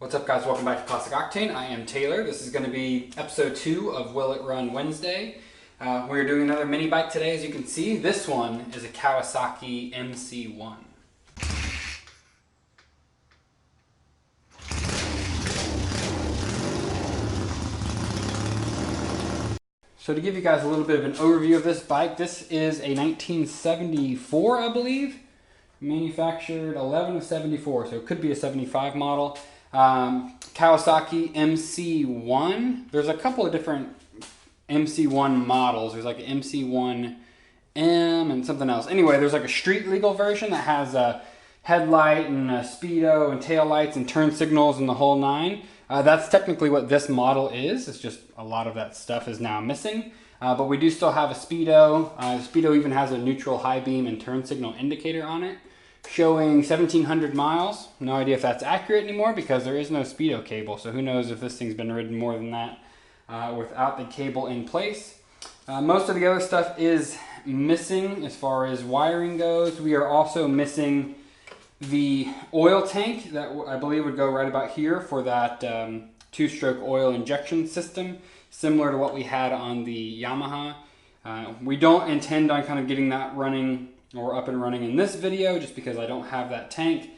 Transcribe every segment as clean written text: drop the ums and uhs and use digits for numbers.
What's up, guys? Welcome back to Classic Octane. I am Taylor. This is going to be episode 2 of Will It Run Wednesday. We're doing another mini bike today. As you can see, this one is a Kawasaki MC1. So to give you guys a little bit of an overview of this bike, this is a 1974, I believe, manufactured 11 of 74, so it could be a 75 model. Kawasaki MC1. There's a couple of different MC1 models. There's like an MC1M and something else. Anyway, there's like a street legal version that has a headlight and a speedo and tail lights and turn signals and the whole nine. That's technically what this model is. It's just a lot of that stuff is now missing. But we do still have a speedo. The speedo even has a neutral, high beam, and turn signal indicator on it, showing 1,700 miles. No idea if that's accurate anymore because there is no speedo cable. So who knows if this thing's been ridden more than that without the cable in place. Most of the other stuff is missing as far as wiring goes. We are also missing the oil tank that I believe would go right about here for that two-stroke oil injection system, similar to what we had on the Yamaha. We don't intend on kind of getting that running or up and running in this video just because I don't have that tank.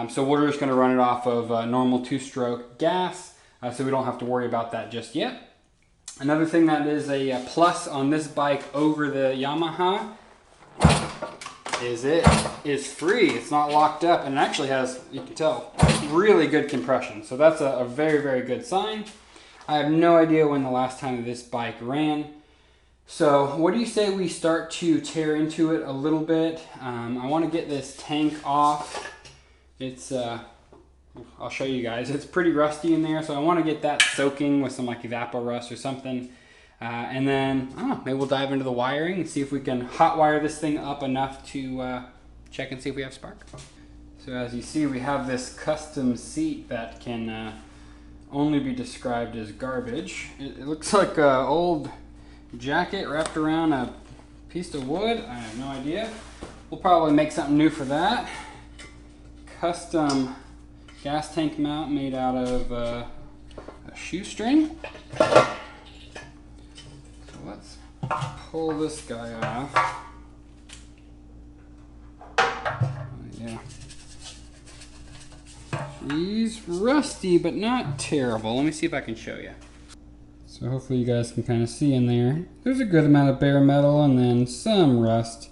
So we're just going to run it off of normal two-stroke gas, so we don't have to worry about that just yet. Another thing that is a plus on this bike over the Yamaha is it is free. It's not locked up, and it actually has, you can tell, really good compression. So that's a very, very good sign. I have no idea when the last time this bike ran. So what do you say we start to tear into it a little bit? I want to get this tank off. It's, I'll show you guys. It's pretty rusty in there, so I want to get that soaking with some like Evapor Rust or something. And then, I don't know, maybe we'll dive into the wiring and see if we can hot wire this thing up enough to check and see if we have spark. So as you see, we have this custom seat that can only be described as garbage. It looks like an old jacket wrapped around a piece of wood. I have no idea. We'll probably make something new for that. Custom gas tank mount made out of a shoestring. Let's pull this guy off. Yeah. He's rusty, but not terrible. Let me see if I can show you. So hopefully you guys can kind of see in there. There's a good amount of bare metal and then some rust.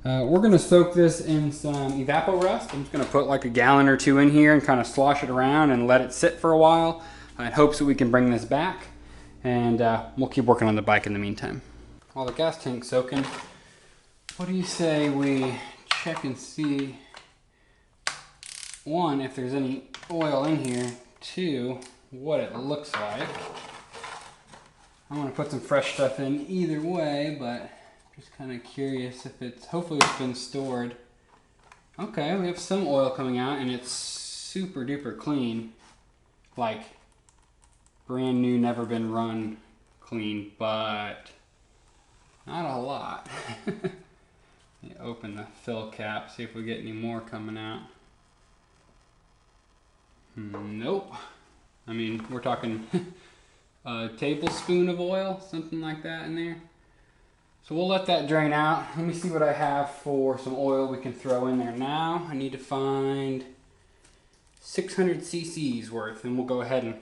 We're going to soak this in some Evapor Rust. I'm just going to put like a gallon or two in here and kind of slosh it around and let it sit for a while in hopes that we can bring this back. And we'll keep working on the bike in the meantime. While the gas tank's soaking, what do you say we check and see, one, if there's any oil in here, two, what it looks like. I want to put some fresh stuff in either way, but just kind of curious if it's, hopefully it's been stored. Okay, we have some oil coming out and it's super duper clean. Like, brand new, never been run clean, but not a lot. Open the fill cap, see if we get any more coming out. Nope. I mean, we're talking a tablespoon of oil, something like that in there. So we'll let that drain out. Let me see what I have for some oil we can throw in there now. I need to find 600 cc's worth, and we'll go ahead and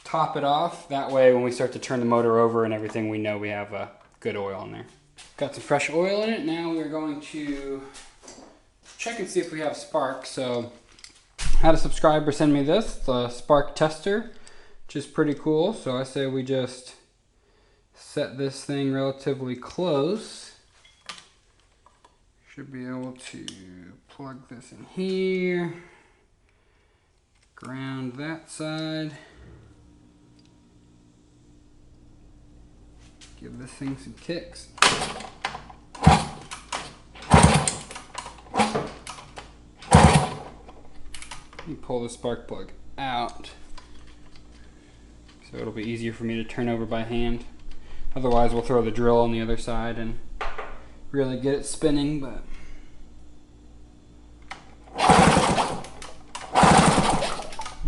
top it off. That way when we start to turn the motor over and everything, we know we have good oil in there. Got some fresh oil in it. Now we're going to check and see if we have spark. So I had a subscriber send me this, the spark tester, which is pretty cool. So I say we just set this thing relatively close. Should be able to plug this in here, ground that side. Give this thing some kicks. You pull the spark plug out so it'll be easier for me to turn over by hand. Otherwise we'll throw the drill on the other side and really get it spinning, but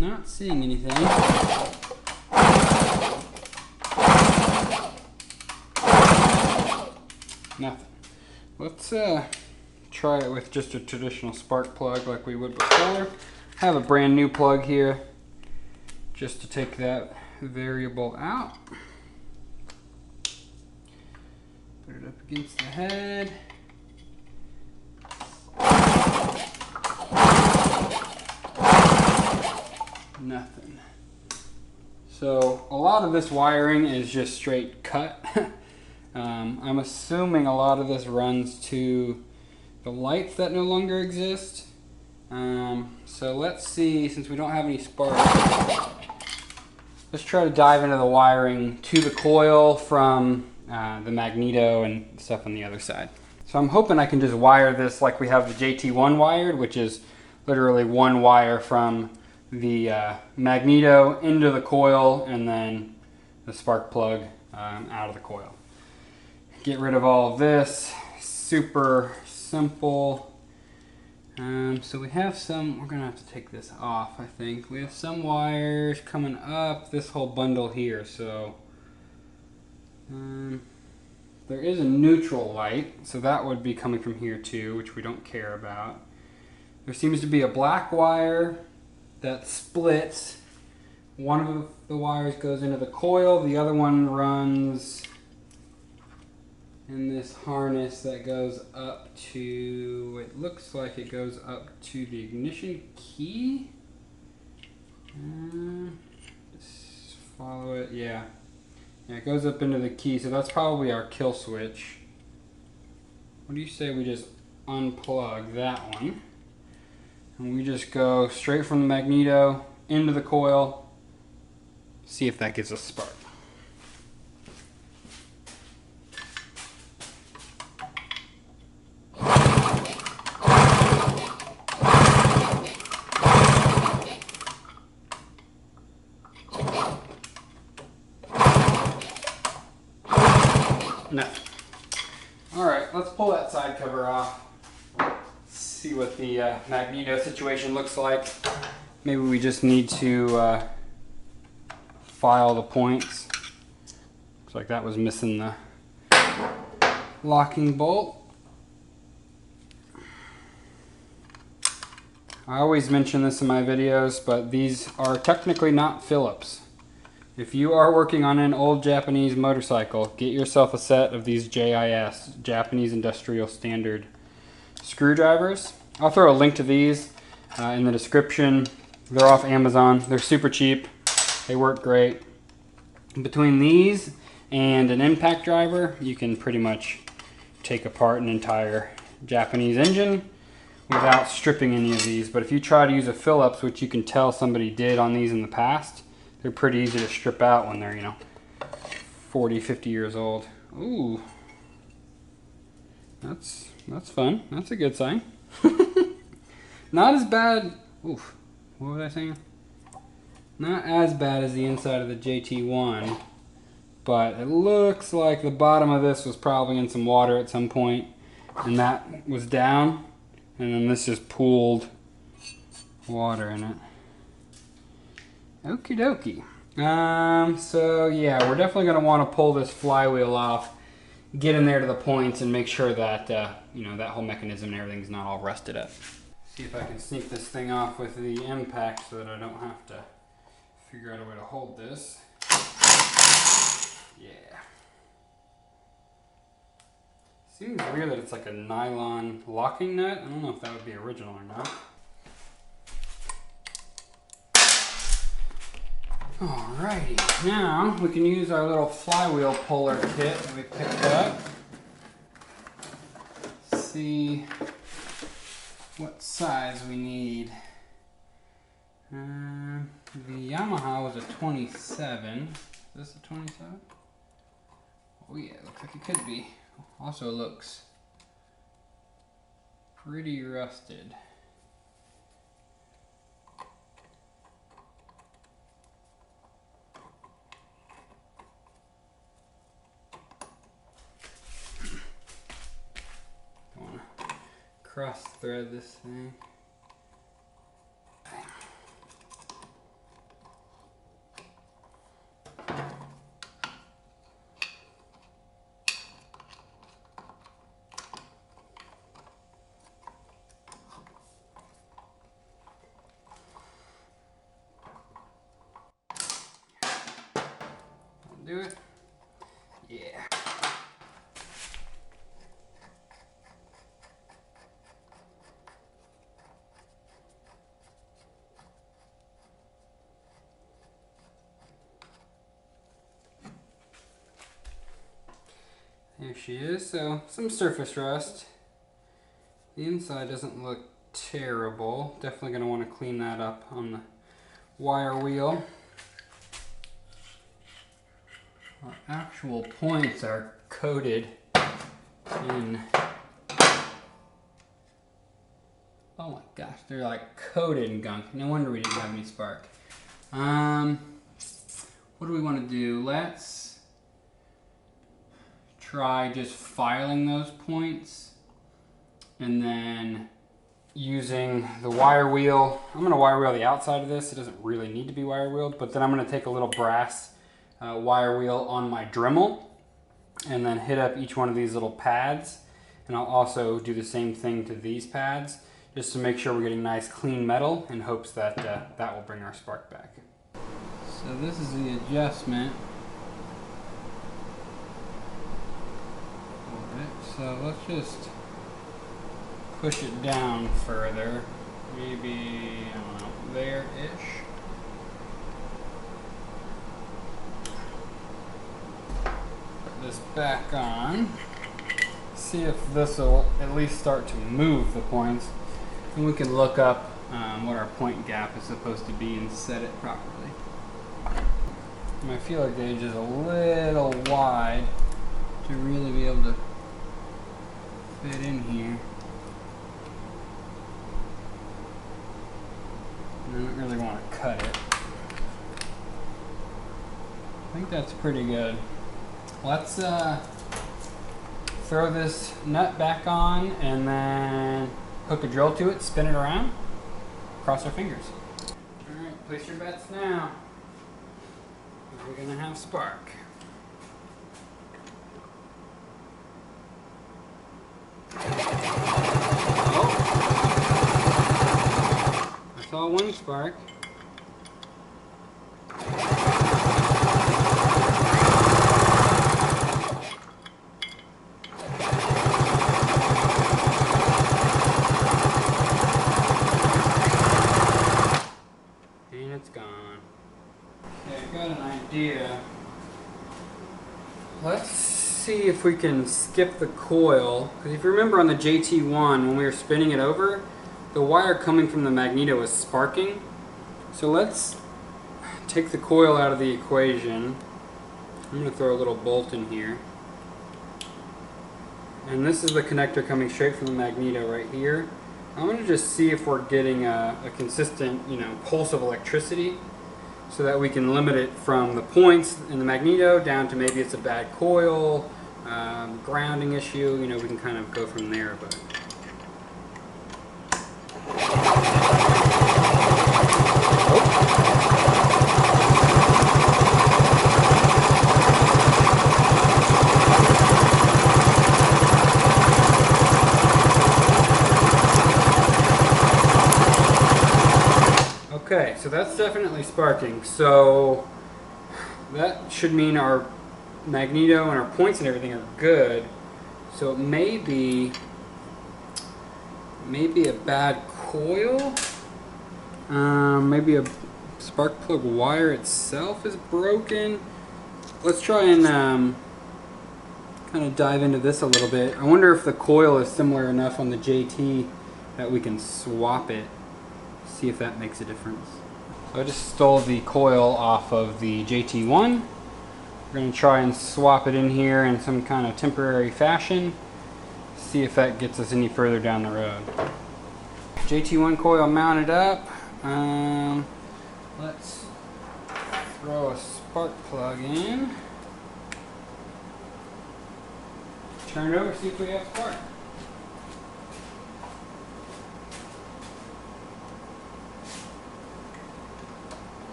Not seeing anything. Nothing. Let's try it with just a traditional spark plug like we would before. I have a brand new plug here just to take that variable out. Put it up against the head. Nothing. So a lot of this wiring is just straight cut. I'm assuming a lot of this runs to the lights that no longer exist. So let's see, since we don't have any sparks, let's try to dive into the wiring to the coil from the magneto and stuff on the other side. So I'm hoping I can just wire this like we have the JT1 wired, which is literally one wire from the magneto into the coil and then the spark plug out of the coil. Get rid of all of this. Super simple. So we have some, we're gonna have to take this off, I think. We have some wires coming up this whole bundle here, so there is a neutral light, so that would be coming from here too, which we don't care about. There seems to be a black wire that splits. One of the wires goes into the coil, the other one runs in this harness that goes up to, it looks like it goes up to the ignition key. Just follow it, yeah. Yeah, it goes up into the key, so that's probably our kill switch. What do you say we just unplug that one? And we just go straight from the magneto into the coil, see if that gives us a spark. No. Alright, let's pull that side cover off. See what the magneto situation looks like. Maybe we just need to file the points. Looks like that was missing the locking bolt. I always mention this in my videos, but these are technically not Phillips. If you are working on an old Japanese motorcycle, get yourself a set of these JIS, Japanese Industrial Standard screwdrivers. I'll throw a link to these in the description. They're off Amazon. They're super cheap. They work great. Between these and an impact driver, you can pretty much take apart an entire Japanese engine without stripping any of these. But if you try to use a Phillips, which you can tell somebody did on these in the past, they're pretty easy to strip out when they're, you know, 40, 50 years old. Ooh. That's fun. That's a good sign. Not as bad. Oof. What was I saying? Not as bad as the inside of the JT1, but it looks like the bottom of this was probably in some water at some point, and that was down, and then this just pooled water in it. Okie dokie. So yeah, we're definitely going to want to pull this flywheel off, get in there to the points, and make sure that you know, that whole mechanism and everything's not all rusted up. See if I can sneak this thing off with the impact so that I don't have to figure out a way to hold this. Yeah. Seems weird that it's like a nylon locking nut. I don't know if that would be original or not. Alrighty, now we can use our little flywheel puller kit that we picked up. Let's see what size we need. The Yamaha was a 27. Is this a 27? Oh yeah, it looks like it could be. Also looks pretty rusted. Cross thread this thing. do it? Yeah. There she is. So some surface rust. The inside doesn't look terrible. Definitely going to want to clean that up on the wire wheel. Our actual points are coated in, oh my gosh, they're like coated in gunk. No wonder we didn't have any spark. What do we want to do? Let's try just filing those points and then using the wire wheel. I'm going to wire wheel the outside of this. It doesn't really need to be wire wheeled, but then I'm going to take a little brass wire wheel on my Dremel and then hit up each one of these little pads, and I'll also do the same thing to these pads just to make sure we're getting nice clean metal in hopes that that will bring our spark back. So this is the adjustment. So let's just push it down further, maybe, I don't know, there-ish. Put this back on, see if this will at least start to move the points, and we can look up what our point gap is supposed to be and set it properly. My feeler gauge is a little wide to really be able to fit in here. I don't really want to cut it. I think that's pretty good. Let's throw this nut back on and then hook a drill to it, spin it around, cross our fingers. Alright, place your bets now. We're gonna have spark. Oh. I saw one spark. And it's gone. Okay, I've got an idea. Let's see if we can skip the coil, because if you remember on the JT1 when we were spinning it over, the wire coming from the magneto was sparking. So let's take the coil out of the equation. I'm going to throw a little bolt in here, and this is the connector coming straight from the magneto right here. I'm going to just see if we're getting a consistent, pulse of electricity, so that we can limit it from the points in the magneto down to maybe it's a bad coil, grounding issue, we can kind of go from there. But okay, so that's definitely sparking. So that should mean our magneto and our points and everything are good. So it may be a bad coil. Maybe a spark plug wire itself is broken. Let's try and kind of dive into this a little bit. I wonder if the coil is similar enough on the JT that we can swap it. See if that makes a difference. So I just stole the coil off of the JT1. We're going to try and swap it in here in some kind of temporary fashion. See if that gets us any further down the road. JT1 coil mounted up. Let's throw a spark plug in. Turn it over, see if we have spark.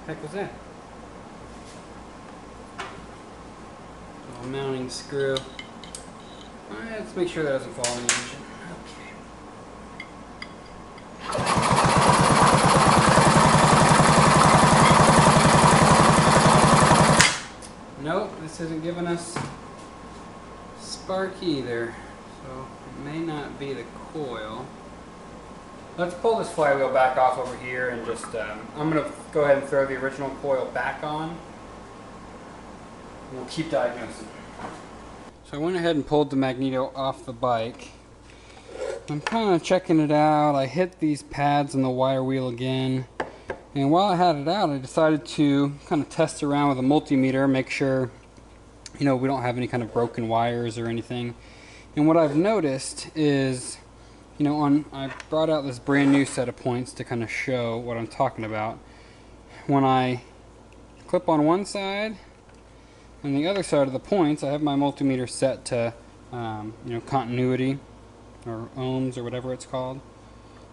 Heck was that? Little mounting screw. Alright, let's make sure that doesn't fall in the engine. Okay. this isn't giving us spark either. So it may not be the coil. Let's pull this flywheel back off over here and just, I'm going to go ahead and throw the original coil back on. We'll keep diagnosing. So I went ahead and pulled the magneto off the bike. I'm kind of checking it out. I hit these pads on the wire wheel again. And while I had it out, I decided to kind of test around with a multimeter, make sure, you know, we don't have any kind of broken wires or anything. And what I've noticed is, you know, I brought out this brand new set of points to kind of show what I'm talking about. When I clip on one side and the other side of the points, I have my multimeter set to, you know, continuity or ohms or whatever it's called.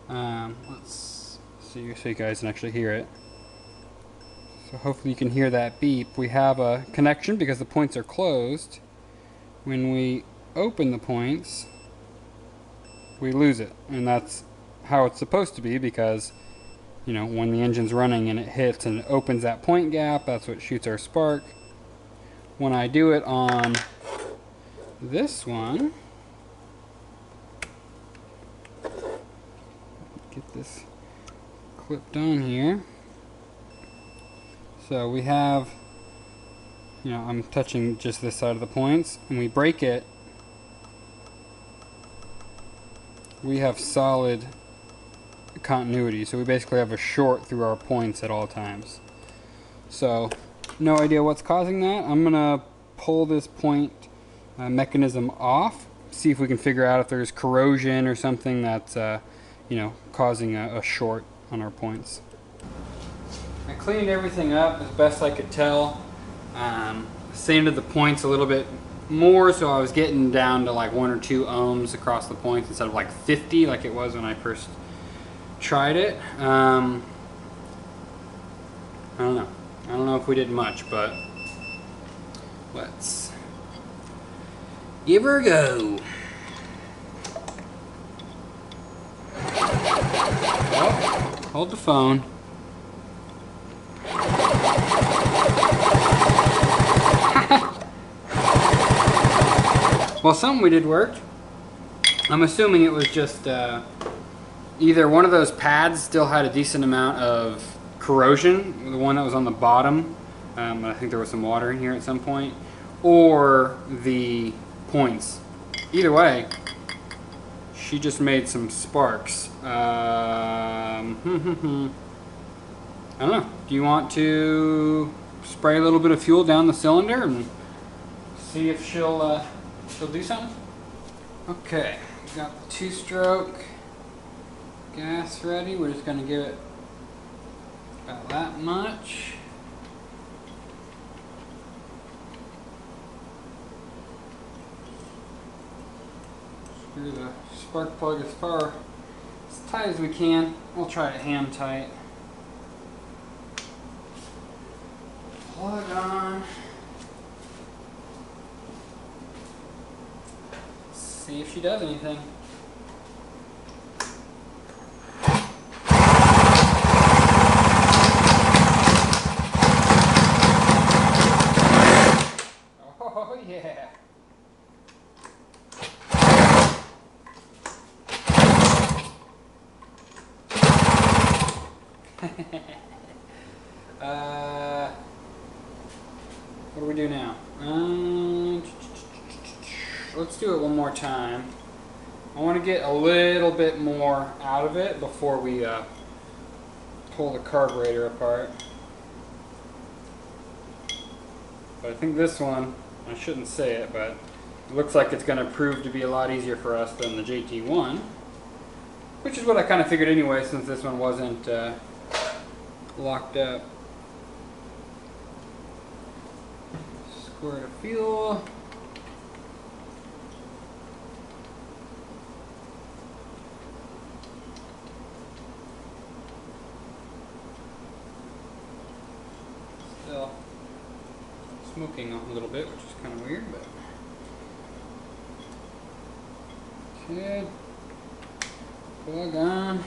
Let's see so you guys can actually hear it. So hopefully you can hear that beep. We have a connection because the points are closed. When we open the points, we lose it, and that's how it's supposed to be, because, you know, when the engine's running and it hits and it opens that point gap, that's what shoots our spark. When I do it on this one, get this clipped on here. So we have, you know, I'm touching just this side of the points, and we break it, we have solid continuity. So we basically have a short through our points at all times. So no idea what's causing that. I'm gonna pull this point mechanism off, see if we can figure out if there's corrosion or something that's you know, causing a short on our points. I cleaned everything up as best I could tell. Sanded the points a little bit more, so I was getting down to like 1 or 2 ohms across the points instead of like 50 like it was when I first tried it. I don't know. I don't know if we did much, but let's give her a go. Oh, hold the phone. Well, something we did worked. I'm assuming it was just either one of those pads still had a decent amount of corrosion, the one that was on the bottom. I think there was some water in here at some point, or the points. Either way, she just made some sparks. I don't know. Do you want to spray a little bit of fuel down the cylinder and see if she'll do something? Okay, got the 2-stroke gas ready. We're just going to give it about that much. Screw the spark plug as tight as we can. We'll try it hand tight. Plug on. See if she does anything. Oh yeah. What do we do now? Let's do it one more time. I want to get a little bit more out of it before we pull the carburetor apart. But I think this one, I shouldn't say it, but it looks like it's going to prove to be a lot easier for us than the JT1. Which is what I kind of figured anyway, since this one wasn't locked up. Squirt of fuel. Still smoking a little bit, which is kind of weird, but okay. Plug on.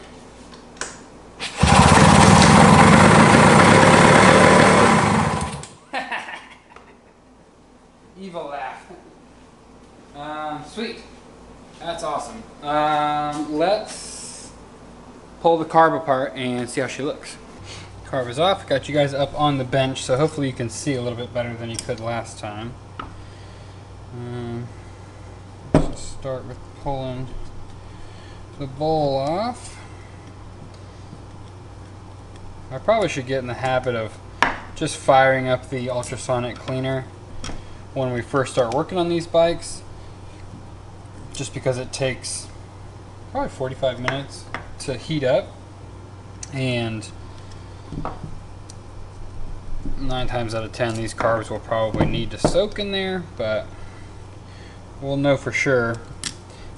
That's awesome. Let's pull the carb apart and see how she looks. Carb is off. Got you guys up on the bench, so hopefully you can see a little bit better than you could last time. Let's start with pulling the bowl off. I probably should get in the habit of just firing up the ultrasonic cleaner when we first start working on these bikes, just because it takes probably 45 minutes to heat up, and 9 times out of 10 these carbs will probably need to soak in there, but we'll know for sure.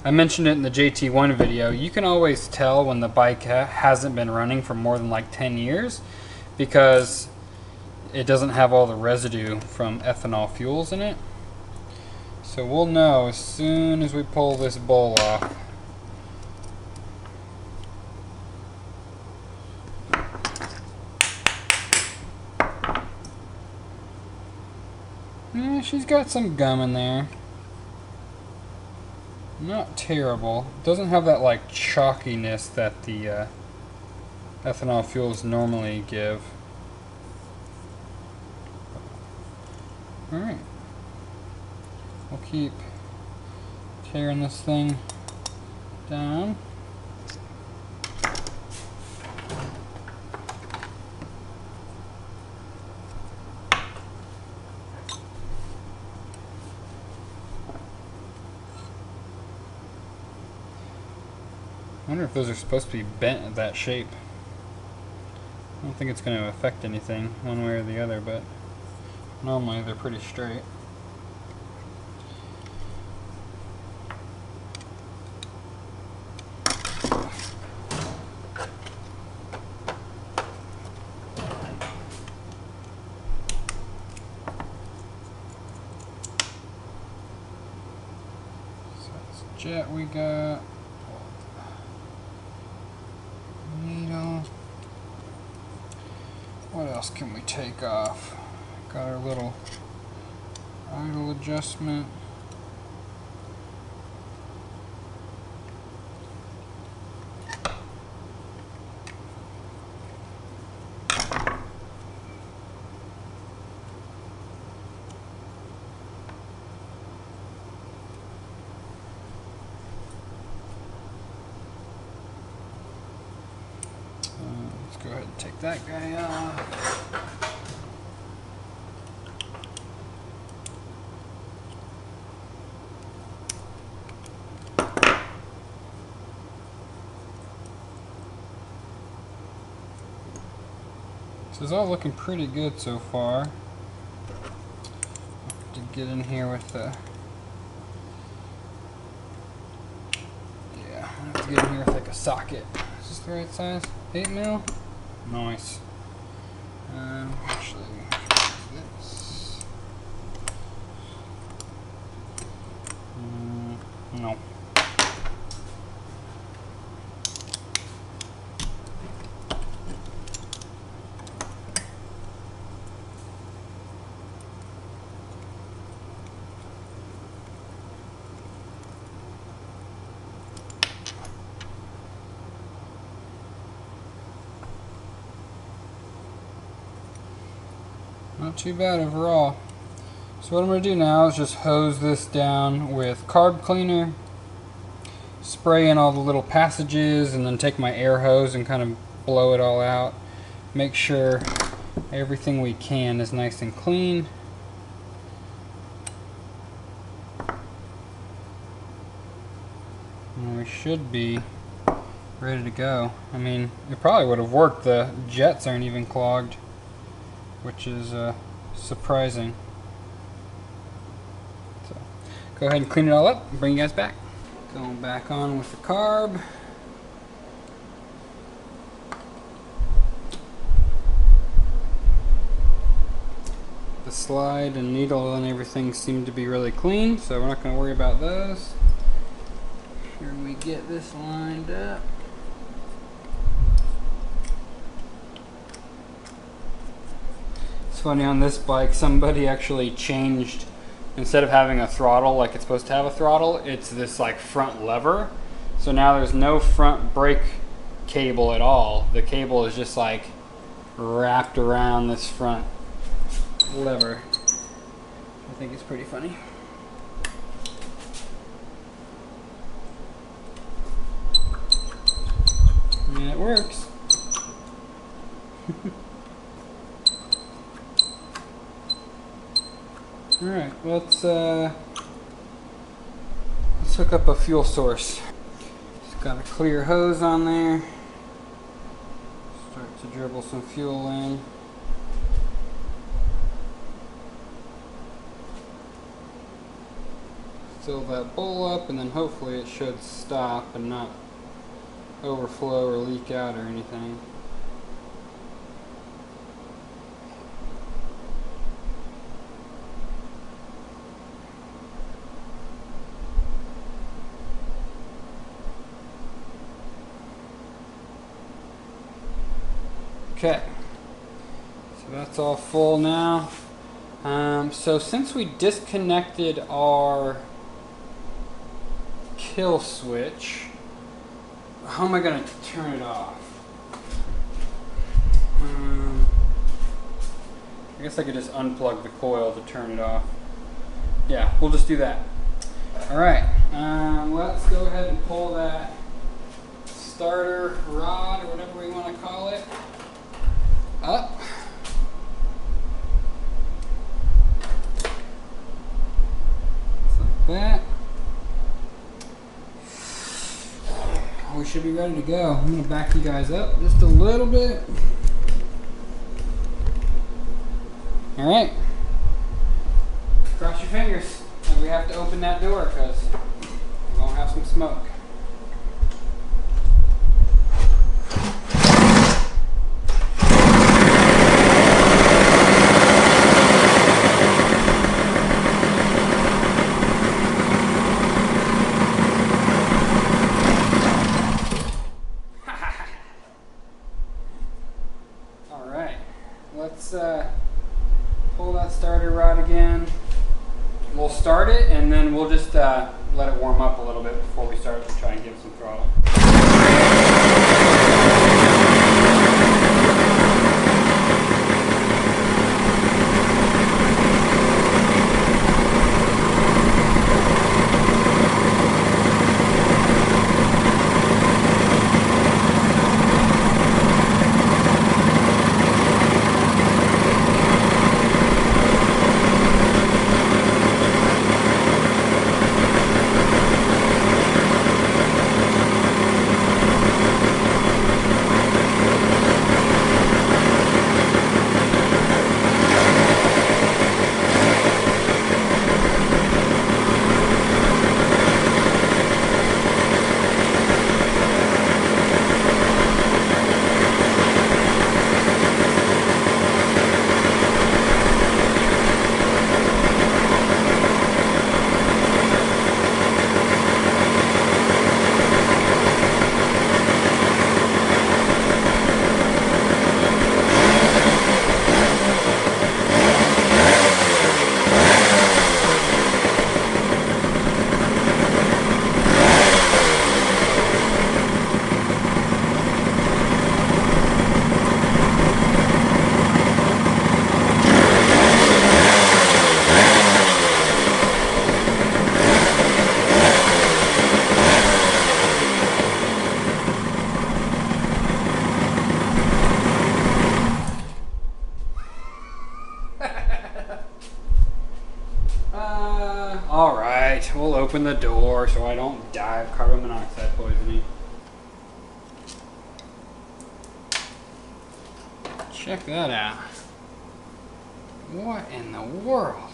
I mentioned it in the JT1 video. You can always tell when the bike hasn't been running for more than like 10 years because it doesn't have all the residue from ethanol fuels in it. So we'll know as soon as we pull this bowl off. Yeah, she's got some gum in there. Not terrible. Doesn't have that like chalkiness that the ethanol fuels normally give. Alright. We'll keep tearing this thing down. I wonder if those are supposed to be bent at that shape. I don't think it's going to affect anything one way or the other, but normally they're pretty straight. So that's jet we got. What else can we take off? Got our little idle adjustment. Let's go ahead and take that guy off. This is all looking pretty good so far. To get in here with the I have to get in here with like a socket. Is this the right size? 8 mil? Nice. Actually, this. No. Not too bad overall. So what I'm going to do now is just hose this down with carb cleaner, spray in all the little passages, and then take my air hose and kind of blow it all out. Make sure everything we can is nice and clean. And we should be ready to go. I mean, it probably would have worked. The jets aren't even clogged, which is surprising. So, go ahead and clean it all up and bring you guys back. Going back on with the carb. The slide and needle and everything seem to be really clean, so we're not going to worry about those. Here we get this lined up. It's funny, on this bike somebody actually changed instead of having a throttle like it's supposed to have a throttle, it's this like front lever. So now there's no front brake cable at all. The cable is just like wrapped around this front lever. I think it's pretty funny. I mean, it works. All right, let's hook up a fuel source. Just got a clear hose on there. Start to dribble some fuel in. Fill that bowl up, and then hopefully it should stop and not overflow or leak out or anything. Okay, so that's all full now. So since we disconnected our kill switch, how am I going to turn it off? I guess I could just unplug the coil to turn it off. Yeah, we'll just do that. Alright, let's go ahead and pull that starter rod, or whatever we want to call it, up. Just like that. We should be ready to go. I'm going to back you guys up just a little bit. Alright. Cross your fingers. And we have to open that door because we're going to have some smoke. Let's pull that starter rod again. We'll start it and then we'll just let it warm up a little bit before we start to try and give some throttle. Alright, we'll open the door so I don't die of carbon monoxide poisoning. Check that out. What in the world?